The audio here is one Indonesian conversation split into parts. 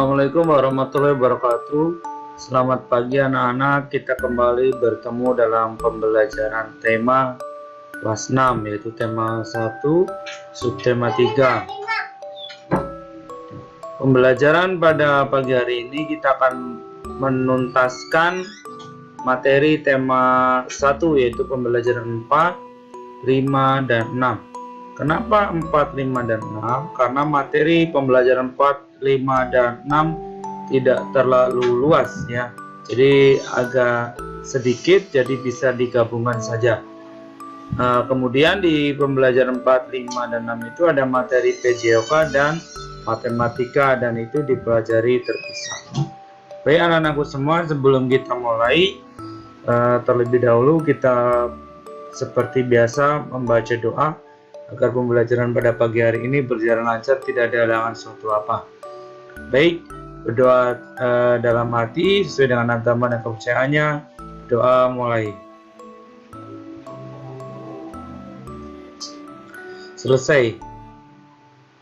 Assalamualaikum warahmatullahi wabarakatuh. Selamat pagi anak-anak. Kita kembali bertemu dalam pembelajaran tema kelas 6, yaitu tema 1, subtema 3. Pembelajaran pada pagi hari ini kita akan menuntaskan materi tema 1, yaitu pembelajaran 4, 5, dan 6. Kenapa 4, 5, dan 6? Karena materi pembelajaran 4, 5, dan 6 tidak terlalu luas ya. Jadi agak sedikit, jadi bisa digabungkan saja. Kemudian di pembelajaran 4, 5, dan 6 itu ada materi PJOK dan matematika, dan itu dipelajari terpisah. Baik anak-anakku semua, sebelum kita mulai, terlebih dahulu kita seperti biasa membaca doa agar pembelajaran pada pagi hari ini berjalan lancar, tidak ada halangan suatu apa. Baik, berdoa dalam hati sesuai dengan agama dan kepercayaannya. Doa mulai. Selesai.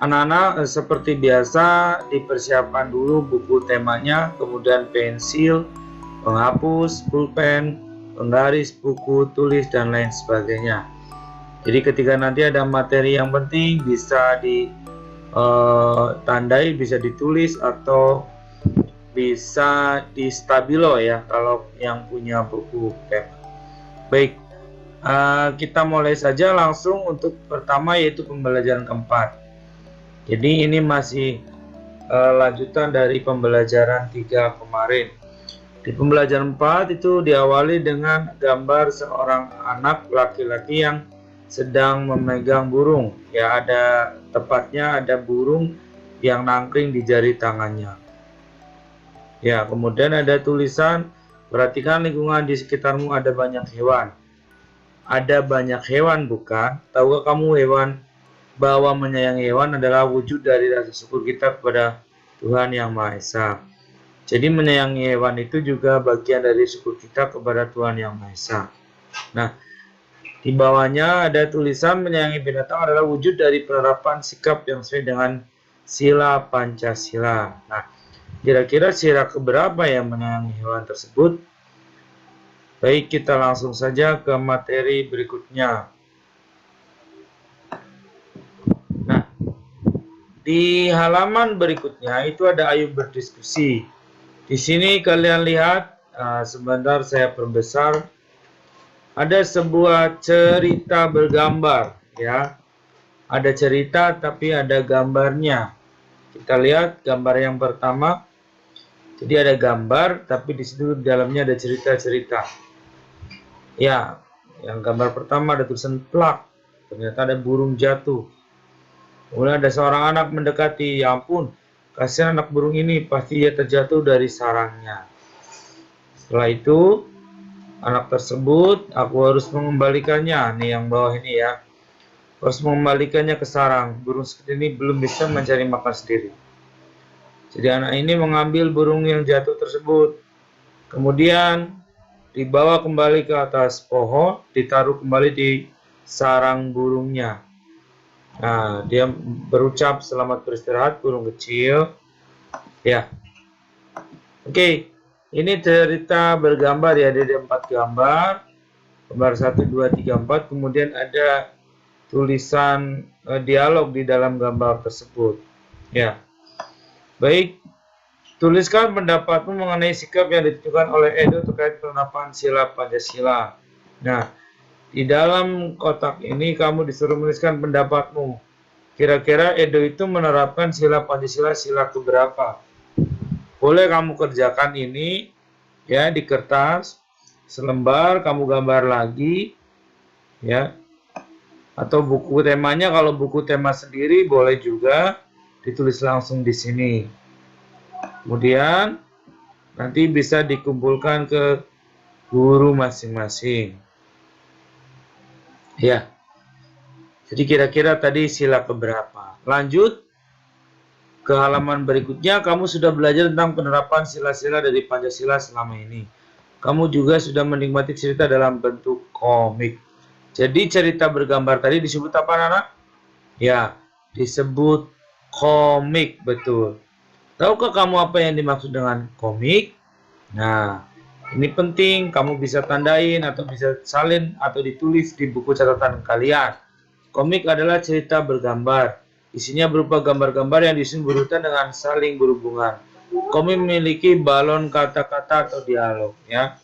Anak-anak seperti biasa dipersiapkan dulu buku temanya, kemudian pensil, penghapus, pulpen, penggaris, buku tulis, dan lain sebagainya. Jadi ketika nanti ada materi yang penting bisa ditandai, bisa ditulis, atau bisa di stabilo ya kalau yang punya buku pen. Baik, kita mulai saja langsung untuk pertama, yaitu pembelajaran keempat. Jadi ini masih lanjutan dari pembelajaran 3 kemarin. Di pembelajaran 4 itu diawali dengan gambar seorang anak laki-laki yang sedang memegang burung. Ya, tepatnya ada burung yang nangkring di jari tangannya. Ya, kemudian ada tulisan, perhatikan lingkungan di sekitarmu, ada banyak hewan. Ada banyak hewan bukan? Tahukah kamu hewan bahwa menyayangi hewan adalah wujud dari rasa syukur kita kepada Tuhan Yang Maha Esa. Jadi menyayangi hewan itu juga bagian dari syukur kita kepada Tuhan Yang Maha Esa. Nah, di bawahnya ada tulisan, menyayangi binatang adalah wujud dari penerapan sikap yang sesuai dengan sila Pancasila. Nah, kira-kira sila keberapa yang menyayangi hewan tersebut? Baik, kita langsung saja ke materi berikutnya. Nah, di halaman berikutnya itu ada ayo berdiskusi. Di sini kalian lihat, sebentar saya perbesar. Ada sebuah cerita bergambar ya. Ada cerita tapi ada gambarnya. Kita lihat gambar yang pertama. Jadi ada gambar tapi di situ di dalamnya ada cerita-cerita. Ya, yang gambar pertama ada tulisan plak. Ternyata ada burung jatuh. Kemudian ada seorang anak mendekati. Ya ampun, kasihan anak burung ini, pasti dia terjatuh dari sarangnya. Setelah itu anak tersebut, aku harus mengembalikannya. Nih yang bawah ini ya. Harus mengembalikannya ke sarang. Burung seperti ini belum bisa mencari makan sendiri. Jadi anak ini mengambil burung yang jatuh tersebut. Kemudian dibawa kembali ke atas pohon, ditaruh kembali di sarang burungnya. Nah, dia berucap selamat beristirahat burung kecil. Ya. Oke. Ini cerita bergambar ya, ada 4 gambar. Gambar 1, 2, 3, 4. Kemudian ada tulisan dialog di dalam gambar tersebut. Ya. Baik. Tuliskan pendapatmu mengenai sikap yang ditunjukkan oleh Edo terkait penerapan sila Pancasila. Nah, di dalam kotak ini kamu disuruh menuliskan pendapatmu. Kira-kira Edo itu menerapkan sila Pancasila sila keberapa? Boleh kamu kerjakan ini ya di kertas, selembar kamu gambar lagi ya. Atau buku temanya, kalau buku tema sendiri boleh juga ditulis langsung di sini. Kemudian nanti bisa dikumpulkan ke guru masing-masing. Ya. Jadi kira-kira tadi sila keberapa? Lanjut ke halaman berikutnya, kamu sudah belajar tentang penerapan sila-sila dari Pancasila selama ini. Kamu juga sudah menikmati cerita dalam bentuk komik. Jadi cerita bergambar tadi disebut apa, anak? Ya, disebut komik, betul. Tahukah kamu apa yang dimaksud dengan komik? Nah, ini penting, kamu bisa tandain atau bisa salin atau ditulis di buku catatan kalian. Komik adalah cerita bergambar. Isinya berupa gambar-gambar yang disusun berurutan dengan saling berhubungan. Komik memiliki balon kata-kata atau dialog, ya.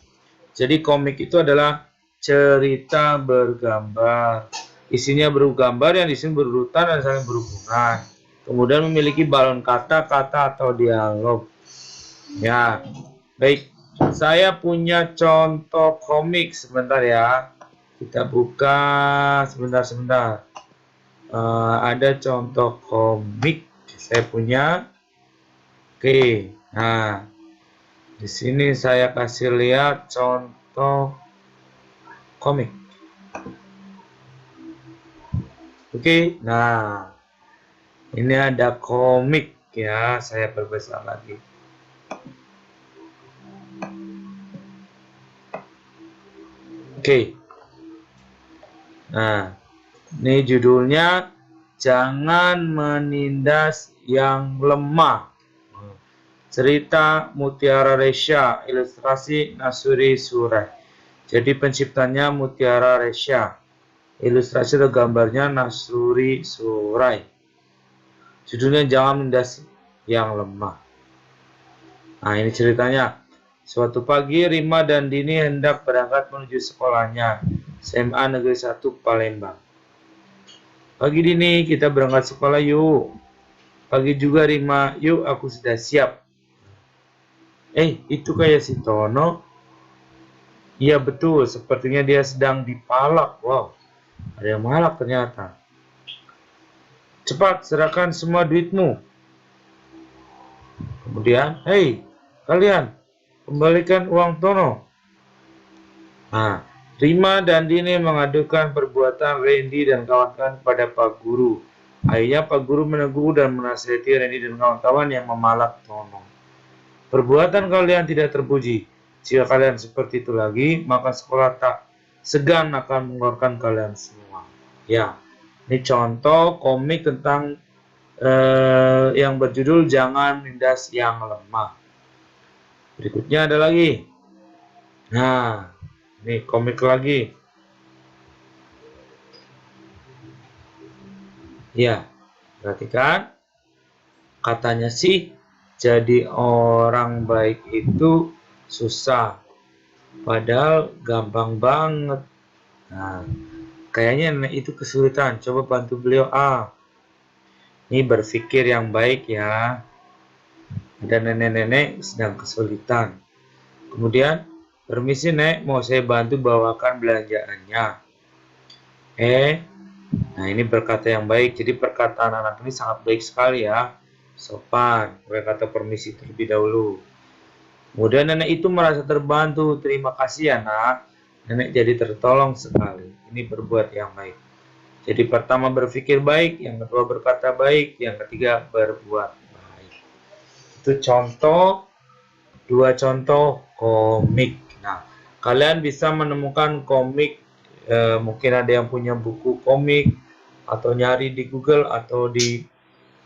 Jadi komik itu adalah cerita bergambar. Isinya berupa gambar yang disusun berurutan dan saling berhubungan. Kemudian memiliki balon kata-kata atau dialog. Ya, baik. Saya punya contoh komik sebentar ya. Kita buka sebentar. Ada contoh komik saya punya. Oke. Nah, di sini saya kasih lihat contoh komik. Oke. Nah, ini ada komik ya. Saya perbesar lagi. Oke. Nah, ini judulnya Jangan Menindas yang Lemah. Cerita Mutiara Resya, ilustrasi Nasuri Surai. Jadi penciptanya Mutiara Resya. Ilustrasi atau gambarnya Nasuri Surai. Judulnya Jangan Menindas yang Lemah. Nah, ini ceritanya. Suatu pagi Rima dan Dini hendak berangkat menuju sekolahnya, SMA Negeri 1 Palembang. Pagi Dini, kita berangkat sekolah yuk. Pagi juga Rima, yuk aku sudah siap. Itu kayak si Tono. Iya betul, sepertinya dia sedang dipalak. Wow, ada yang malak ternyata. Cepat, serahkan semua duitmu. Kemudian, kalian, kembalikan uang Tono. Nah, Rima dan Dini mengadukan perbuatan Randy dan kawan-kawan pada Pak Guru. Akhirnya Pak Guru menegur dan menasihati Randy dan kawan-kawan yang memalak Tono. Perbuatan kalian tidak terpuji. Jika kalian seperti itu lagi, maka sekolah tak segan akan mengeluarkan kalian semua. Ya, ini contoh komik tentang yang berjudul Jangan Menindas yang Lemah. Berikutnya ada lagi. Nah, ini komik lagi. Ya, perhatikan. Katanya sih, jadi orang baik itu susah. Padahal gampang banget. Nah, kayaknya nenek itu kesulitan. Coba bantu beliau. Ini berpikir yang baik ya. Ada nenek-nenek sedang kesulitan. Kemudian, permisi nek, mau saya bantu bawakan belanjaannya. Nah ini berkata yang baik. Jadi perkataan anak ini sangat baik sekali ya. Sopan. Berkata permisi terlebih dahulu. Kemudian nenek itu merasa terbantu. Terima kasih ya nak. Nenek jadi tertolong sekali. Ini berbuat yang baik. Jadi pertama berpikir baik, yang kedua berkata baik, yang ketiga berbuat baik. Itu dua contoh komik. Nah, kalian bisa menemukan komik, mungkin ada yang punya buku komik, atau nyari di Google atau di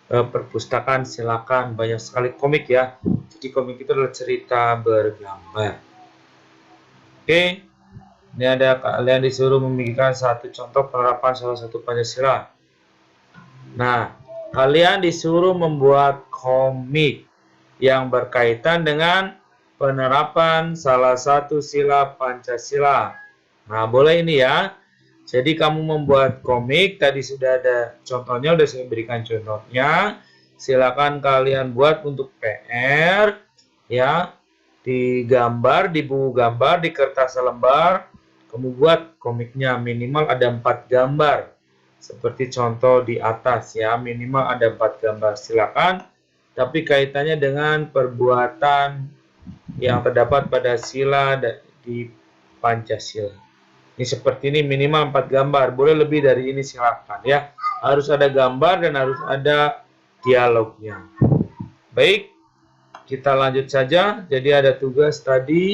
perpustakaan, silakan. Banyak sekali komik ya. Jadi komik itu adalah cerita bergambar. Oke. Ini ada kalian disuruh memikirkan satu contoh penerapan salah satu Pancasila. Nah, kalian disuruh membuat komik yang berkaitan dengan penerapan salah satu sila Pancasila. Nah, boleh ini ya. Jadi kamu membuat komik, tadi sudah ada contohnya, sudah saya berikan contohnya. Silakan kalian buat untuk PR ya, di gambar, di buku gambar, di kertas selembar. Kamu buat komiknya minimal ada 4 gambar. Seperti contoh di atas ya, minimal ada 4 gambar. Silakan, tapi kaitannya dengan perbuatan yang terdapat pada sila di Pancasila. Ini seperti ini minimal 4 gambar. Boleh lebih dari ini silakan ya. Harus ada gambar dan harus ada dialognya. Baik, kita lanjut saja. Jadi ada tugas tadi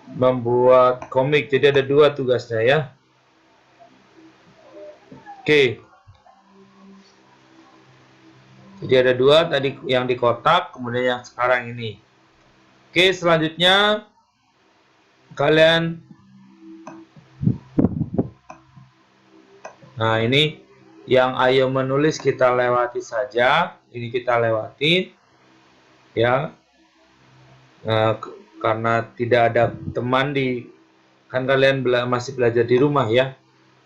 membuat komik. Jadi ada 2 tugasnya ya. Oke. Jadi ada dua tadi yang di kotak, kemudian yang sekarang ini. Oke, selanjutnya kalian, nah ini yang ayo menulis kita lewati saja. Ini kita lewati ya, karena tidak ada teman kan kalian masih belajar di rumah ya.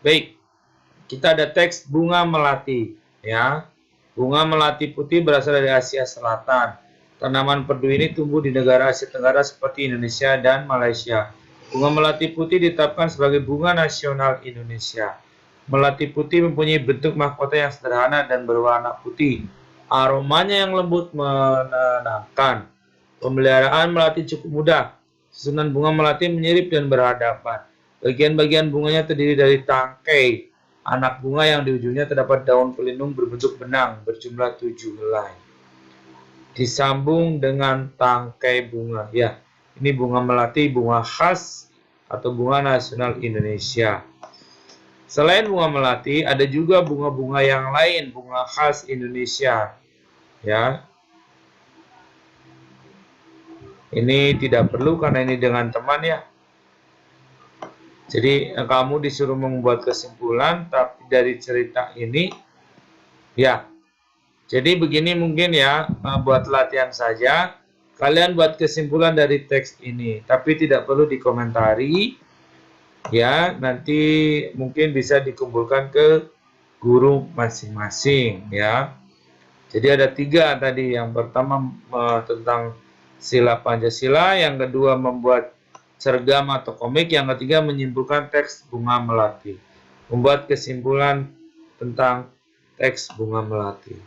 Baik, kita ada teks bunga melati ya. Bunga melati putih berasal dari Asia Selatan. Tanaman perdu ini tumbuh di negara Asia Tenggara seperti Indonesia dan Malaysia. Bunga melati putih ditetapkan sebagai bunga nasional Indonesia. Melati putih mempunyai bentuk mahkota yang sederhana dan berwarna putih. Aromanya yang lembut menenangkan. Pemeliharaan melati cukup mudah. Susunan bunga melati menyirip dan berhadapan. Bagian-bagian bunganya terdiri dari tangkai. Anak bunga yang di ujungnya terdapat daun pelindung berbentuk benang berjumlah 7 helai. Disambung dengan tangkai bunga. Ya, ini bunga melati, bunga khas atau bunga nasional Indonesia. Selain bunga melati, ada juga bunga-bunga yang lain, bunga khas Indonesia. Ya. Ini tidak perlu karena ini dengan teman ya. Jadi kamu disuruh membuat kesimpulan tapi dari cerita ini ya. Jadi begini mungkin ya, buat latihan saja. Kalian buat kesimpulan dari teks ini, tapi tidak perlu dikomentari. Ya, nanti mungkin bisa dikumpulkan ke guru masing-masing ya. Jadi ada 3 tadi. Yang pertama tentang sila Pancasila, yang kedua membuat sergam atau komik, yang ketiga menyimpulkan teks bunga melati. Membuat kesimpulan tentang teks bunga melati.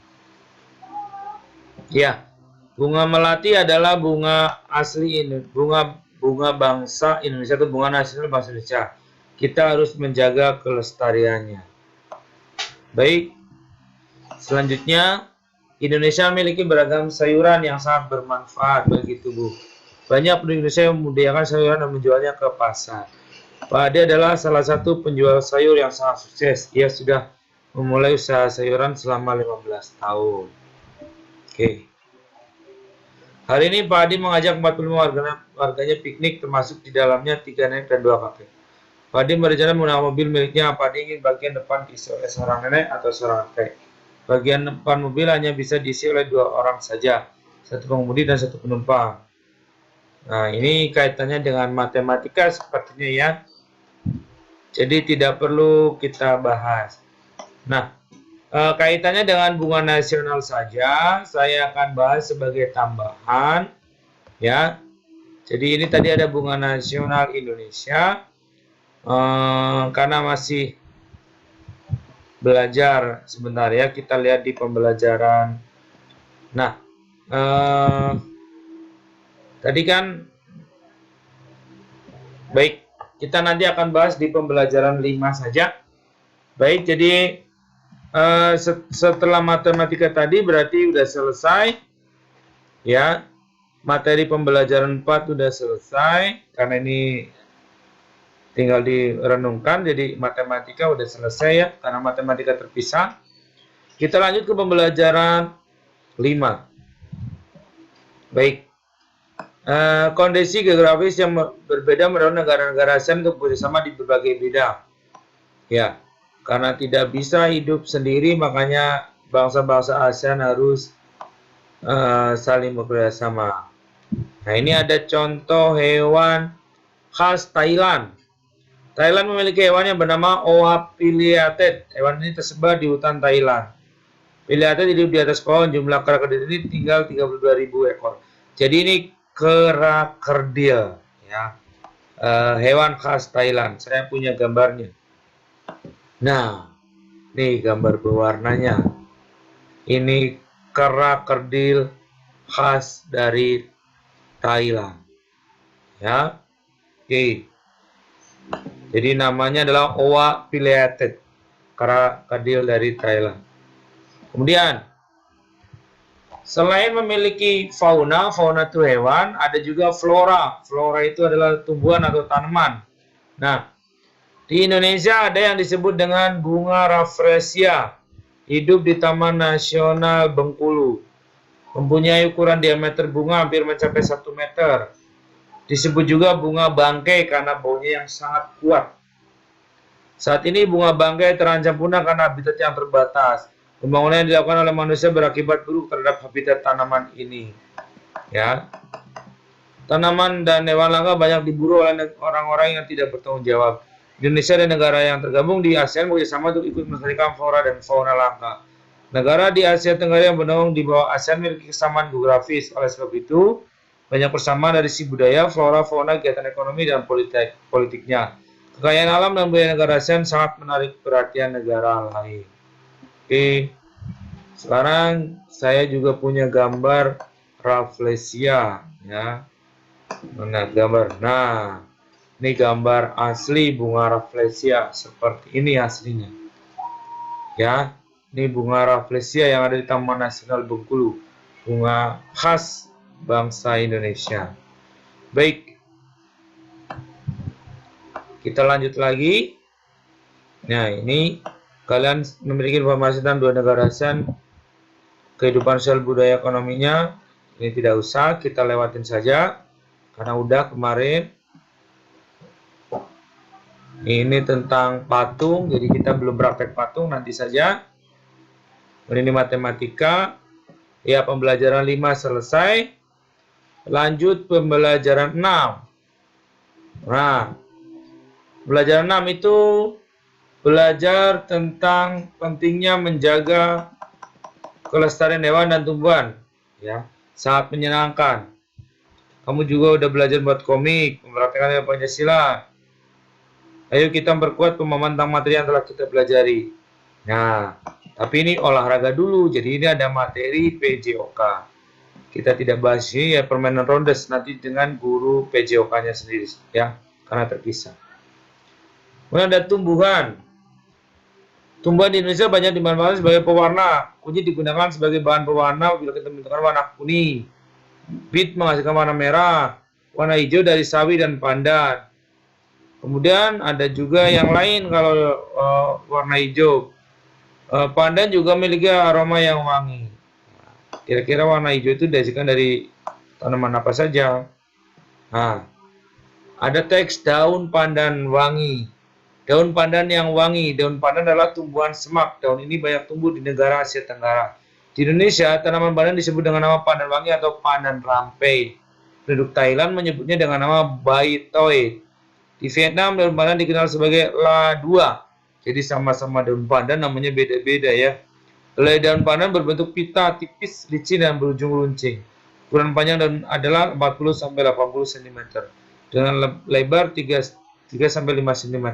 Ya, bunga melati adalah bunga asli ini, bunga bangsa Indonesia atau bunga nasional bangsa Indonesia. Kita harus menjaga kelestariannya. Baik, selanjutnya Indonesia memiliki beragam sayuran yang sangat bermanfaat bagi tubuh. Banyak penduduk Indonesia yang membudidayakan sayuran dan menjualnya ke pasar. Pak Ade adalah salah satu penjual sayur yang sangat sukses. Ia sudah memulai usaha sayuran selama 15 tahun. Oke. Hari ini Pak Ade mengajak 45 warganya piknik, termasuk di dalamnya 3 nenek dan 2 kakek. Pak Ade berencana menggunakan mobil miliknya. Pak Ade ingin bagian depan diisi oleh seorang nenek atau seorang kakek. Bagian depan mobil hanya bisa diisi oleh 2 orang saja, 1 pengemudi dan 1 penumpang. Nah, ini kaitannya dengan matematika sepertinya ya. Jadi tidak perlu kita bahas. Nah, kaitannya dengan bunga nasional saja, saya akan bahas sebagai tambahan ya. Jadi ini tadi ada bunga nasional Indonesia, karena masih belajar sebentar ya, kita lihat di pembelajaran. Nah, tadi kan baik, kita nanti akan bahas di pembelajaran 5 saja. Baik, jadi setelah matematika tadi berarti udah selesai ya. Materi pembelajaran 4 udah selesai karena ini tinggal direnungkan. Jadi matematika udah selesai ya, karena matematika terpisah. Kita lanjut ke pembelajaran 5. Baik, kondisi geografis yang berbeda mendorong negara-negara ASEAN untuk bekerjasama di berbagai bidang ya. Karena tidak bisa hidup sendiri, makanya bangsa-bangsa ASEAN harus saling bekerjasama. Nah, ini ada contoh hewan khas Thailand. Thailand memiliki hewan yang bernama Oa pileated. Hewan ini tersebar di hutan Thailand. Pileated hidup di atas pohon. Jumlah kera kerdil ini tinggal 32.000 ekor. Jadi ini kera kerdil ya. Hewan khas Thailand. Saya punya gambarnya. Nah, nih gambar berwarnanya. Ini kera kerdil khas dari Thailand. Ya. Oke. Jadi namanya adalah Oa pileated. Kera kerdil dari Thailand. Kemudian, selain memiliki fauna itu hewan, ada juga flora. Flora itu adalah tumbuhan atau tanaman. Nah, di Indonesia ada yang disebut dengan bunga rafflesia hidup di Taman Nasional Bengkulu. Mempunyai ukuran diameter bunga hampir mencapai 1 meter. Disebut juga bunga bangkai karena baunya yang sangat kuat. Saat ini bunga bangkai terancam punah karena habitat yang terbatas. Pembangunan yang dilakukan oleh manusia berakibat buruk terhadap habitat tanaman ini. Ya, tanaman dan hewan langka banyak diburu oleh orang-orang yang tidak bertanggung jawab. Indonesia dan negara yang tergabung di ASEAN bekerjasama untuk ikut melestarikan flora dan fauna langka. Negara di Asia Tenggara yang bernaung di bawah ASEAN memiliki kesamaan geografis. Oleh sebab itu, banyak persamaan dari sisi budaya, flora, fauna, kegiatan ekonomi, dan politiknya. Kekayaan alam dan budaya negara ASEAN sangat menarik perhatian negara lain. Oke, sekarang saya juga punya gambar Rafflesia, ya. Mana gambar? Nah, ini gambar asli bunga Rafflesia seperti ini aslinya. Ya, ini bunga Rafflesia yang ada di Taman Nasional Bengkulu, bunga khas bangsa Indonesia. Baik, kita lanjut lagi. Nah, ini kalian memiliki informasi tentang 2 negara ASEAN, kehidupan sosial budaya ekonominya. Ini tidak usah, kita lewatin saja karena udah kemarin. Ini tentang patung, jadi kita belum praktek patung, nanti saja. Ini matematika. Ya, pembelajaran 5 selesai. Lanjut pembelajaran 6. Nah, pembelajaran 6 itu belajar tentang pentingnya menjaga kelestarian hewan dan tumbuhan, ya, sangat menyenangkan. Kamu juga udah belajar buat komik, mempraktikkan Pancasila. Ayo kita memperkuat pemahaman tentang materi yang telah kita pelajari. Nah, tapi ini olahraga dulu, jadi ini ada materi PJOK. Kita tidak bahas ini ya, permainan rondes nanti dengan guru PJOK-nya sendiri, ya, karena terpisah. Kemudian ada tumbuhan. Tumbuhan di Indonesia banyak dimanfaatkan sebagai pewarna. Kunyit digunakan sebagai bahan pewarna bila kita membutuhkan warna kuning. Bit menghasilkan warna merah. Warna hijau dari sawi dan pandan. Kemudian ada juga yang lain kalau warna hijau. Pandan juga memiliki aroma yang wangi. Kira-kira warna hijau itu dihasilkan dari tanaman apa saja? Nah, ada teks daun pandan wangi. Daun pandan yang wangi. Daun pandan adalah tumbuhan semak. Daun ini banyak tumbuh di negara Asia Tenggara. Di Indonesia, tanaman pandan disebut dengan nama pandan wangi atau pandan rampai. Penduduk Thailand menyebutnya dengan nama bai toi. Di Vietnam, daun pandan dikenal sebagai la dua. Jadi sama-sama daun pandan namanya beda-beda ya. Helai daun pandan berbentuk pita, tipis, licin, dan berujung runcing. Ukuran panjang daun adalah 40-80 cm. Dengan lebar 3-5 cm.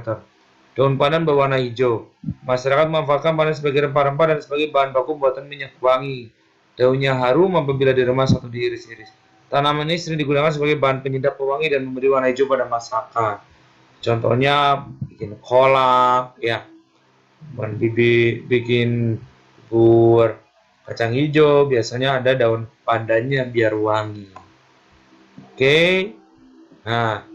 Daun pandan berwarna hijau. Masyarakat memanfaatkan pandan sebagai rempah-rempah dan sebagai bahan baku buatan minyak wangi. Daunnya harum apabila diremas atau diiris-iris. Tanaman ini sering digunakan sebagai bahan penyedap pewangi dan memberi warna hijau pada masakan. Contohnya bikin kolak, ya, bikin bubur kacang hijau. Biasanya ada daun pandannya biar wangi. Oke. Nah,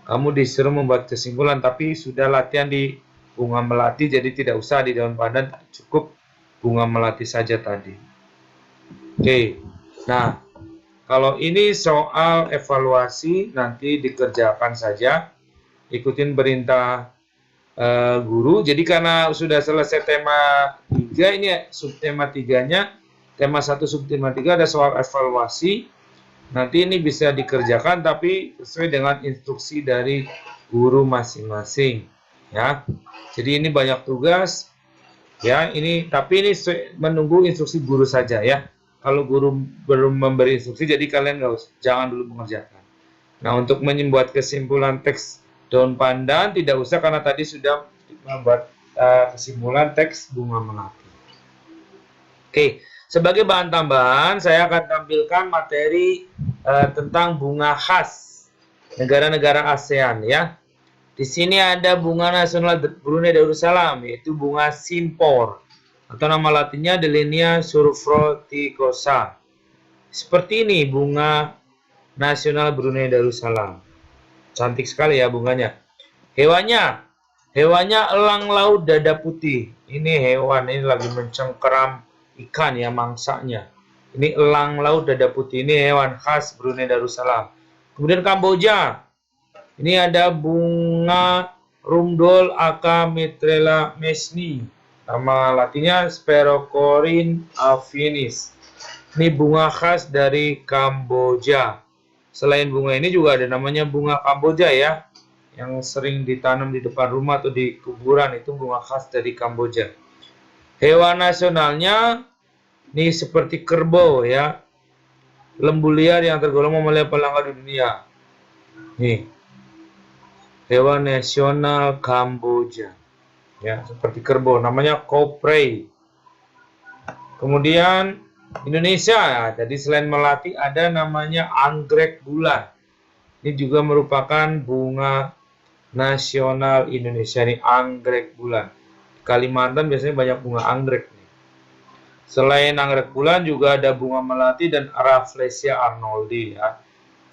kamu disuruh membuat kesimpulan, tapi sudah latihan di bunga melati, jadi tidak usah di daun pandan, cukup bunga melati saja tadi. Oke, nah kalau ini soal evaluasi nanti dikerjakan saja, ikutin perintah guru. Jadi karena sudah selesai tema 3, ini subtema 3-nya, tema 1 subtema 3 ada soal evaluasi. Nanti ini bisa dikerjakan tapi sesuai dengan instruksi dari guru masing-masing, ya. Jadi ini banyak tugas, ya. Tapi ini menunggu instruksi guru saja, ya. Kalau guru belum memberi instruksi, jadi kalian jangan dulu mengerjakan. Nah, untuk membuat kesimpulan teks daun pandan tidak usah karena tadi sudah membuat kesimpulan teks bunga melati. Oke. Sebagai bahan tambahan, saya akan tampilkan materi tentang bunga khas negara-negara ASEAN, ya. Di sini ada bunga nasional Brunei Darussalam, yaitu bunga simpor, atau nama latinnya Dillenia surfroticosa. Seperti ini bunga nasional Brunei Darussalam. Cantik sekali ya bunganya. Hewannya Hewannya elang laut dada putih. Ini hewan ini lagi mencengkeram ikan ya, mangsanya. Ini elang laut dada putih. Ini hewan khas Brunei Darussalam. Kemudian Kamboja. Ini ada bunga Rumdol Acametrella mesni. Nama latinnya Sperocorin affinis. Ini bunga khas dari Kamboja. Selain bunga ini juga ada namanya bunga Kamboja ya, yang sering ditanam di depan rumah atau di kuburan. Itu bunga khas dari Kamboja. Hewan nasionalnya ini seperti kerbau ya, lembu liar yang tergolong mamalia pelangga di dunia. Nih, hewan nasional Kamboja ya, seperti kerbau, namanya Koprey. Kemudian Indonesia ya, jadi selain melati ada namanya anggrek bulan. Ini juga merupakan bunga nasional Indonesia nih, anggrek bulan. Kalimantan biasanya banyak bunga anggrek nih. Selain anggrek bulan juga ada bunga melati dan Rafflesia arnoldi ya.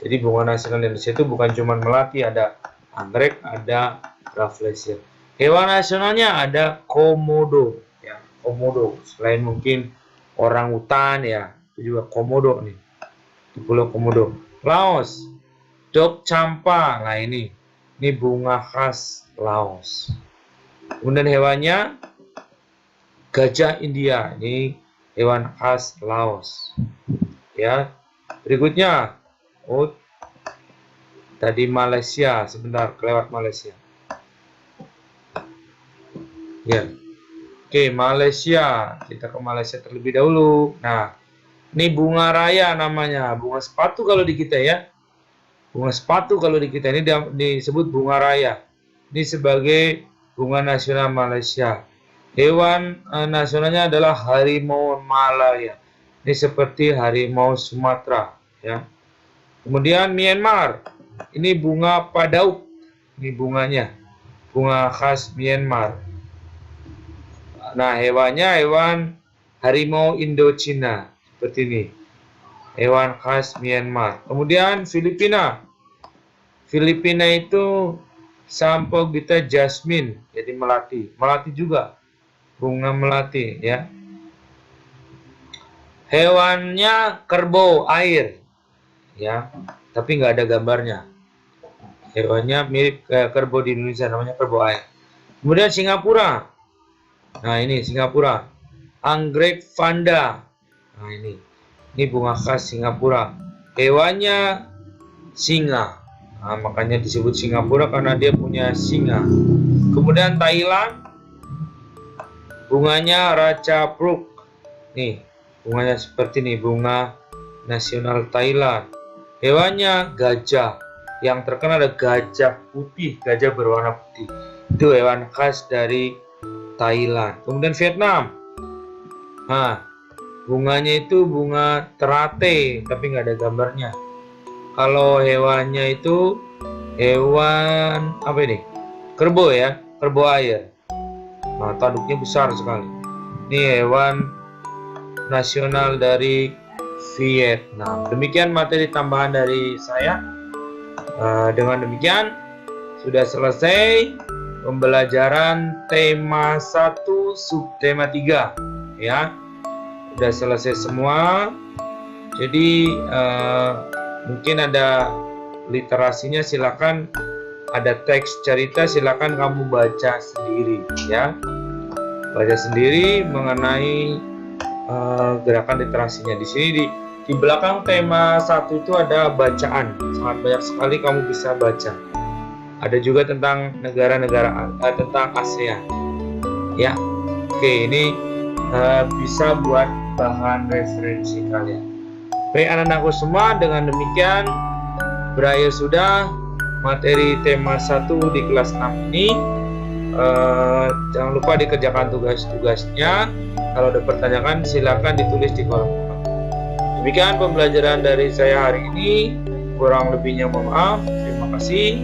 Jadi bunga nasional Indonesia itu bukan cuma melati, ada anggrek, ada Rafflesia. Hewan nasionalnya ada komodo ya, komodo. Selain mungkin orang hutan ya, itu juga komodo nih, di Pulau Komodo. Laos, dog campa. Nah ini bunga khas Laos. Kemudian hewannya gajah India. Ini hewan khas Laos. Ya. Berikutnya, tadi Malaysia, sebentar kelewat Malaysia. Ya. Oke, Malaysia. Kita ke Malaysia terlebih dahulu. Nah, ini bunga raya namanya. Bunga sepatu kalau di kita ya. Bunga sepatu kalau di kita ini disebut bunga raya. Ini sebagai bunga nasional Malaysia. Hewan nasionalnya adalah harimau Malaya. Ini seperti harimau Sumatera ya. Kemudian Myanmar. Ini bunga padauk. Ini bunganya. Bunga khas Myanmar. Nah, hewannya hewan harimau Indochina seperti ini. Hewan khas Myanmar. Kemudian Filipina. Filipina itu Sampogita jasmine, jadi melati. Melati juga. Bunga melati ya. Hewannya kerbau air. Ya, tapi nggak ada gambarnya. Hewannya mirip kayak kerbau di Indonesia, namanya kerbau air. Kemudian Singapura. Nah, ini Singapura. Anggrek vanda. Nah, ini bunga khas Singapura. Hewannya singa. Nah, makanya disebut Singapura karena dia punya singa. Kemudian Thailand. Bunganya Ratchapruk. Nih, bunganya seperti ini, bunga nasional Thailand. Hewannya gajah. Yang terkenal ada gajah putih, gajah berwarna putih. Itu hewan khas dari Thailand. Kemudian Vietnam. Nah, bunganya itu bunga terate, tapi nggak ada gambarnya. Kalau hewannya itu hewan apa ini? Kerbau ya, kerbau air. Nah, tanduknya besar sekali. Ini hewan nasional dari Vietnam. Demikian materi tambahan dari saya. Dengan demikian sudah selesai pembelajaran tema 1 subtema 3 ya. Sudah selesai semua. Jadi mungkin ada literasinya, silakan. Ada teks cerita, silakan kamu baca sendiri ya. Baca sendiri mengenai gerakan literasinya. Di sini di belakang tema 1 itu ada bacaan. Sangat banyak sekali kamu bisa baca. Ada juga tentang negara-negara tentang ASEAN. Ya. Oke, ini bisa buat bahan referensi kalian. Baik anak-anakku semua, dengan demikian berakhir sudah materi tema 1 di kelas 6 ini. Jangan lupa dikerjakan tugas-tugasnya. Kalau ada pertanyaan silakan ditulis di kolom komentar. Demikian pembelajaran dari saya hari ini. Kurang lebihnya mohon maaf. Terima kasih.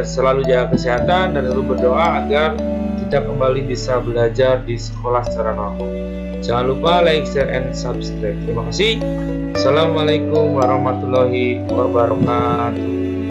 Selalu jaga kesehatan dan selalu berdoa agar kita kembali bisa belajar di sekolah secara normal. Jangan lupa like, share, and subscribe. Terima kasih. Assalamualaikum warahmatullahi wabarakatuh.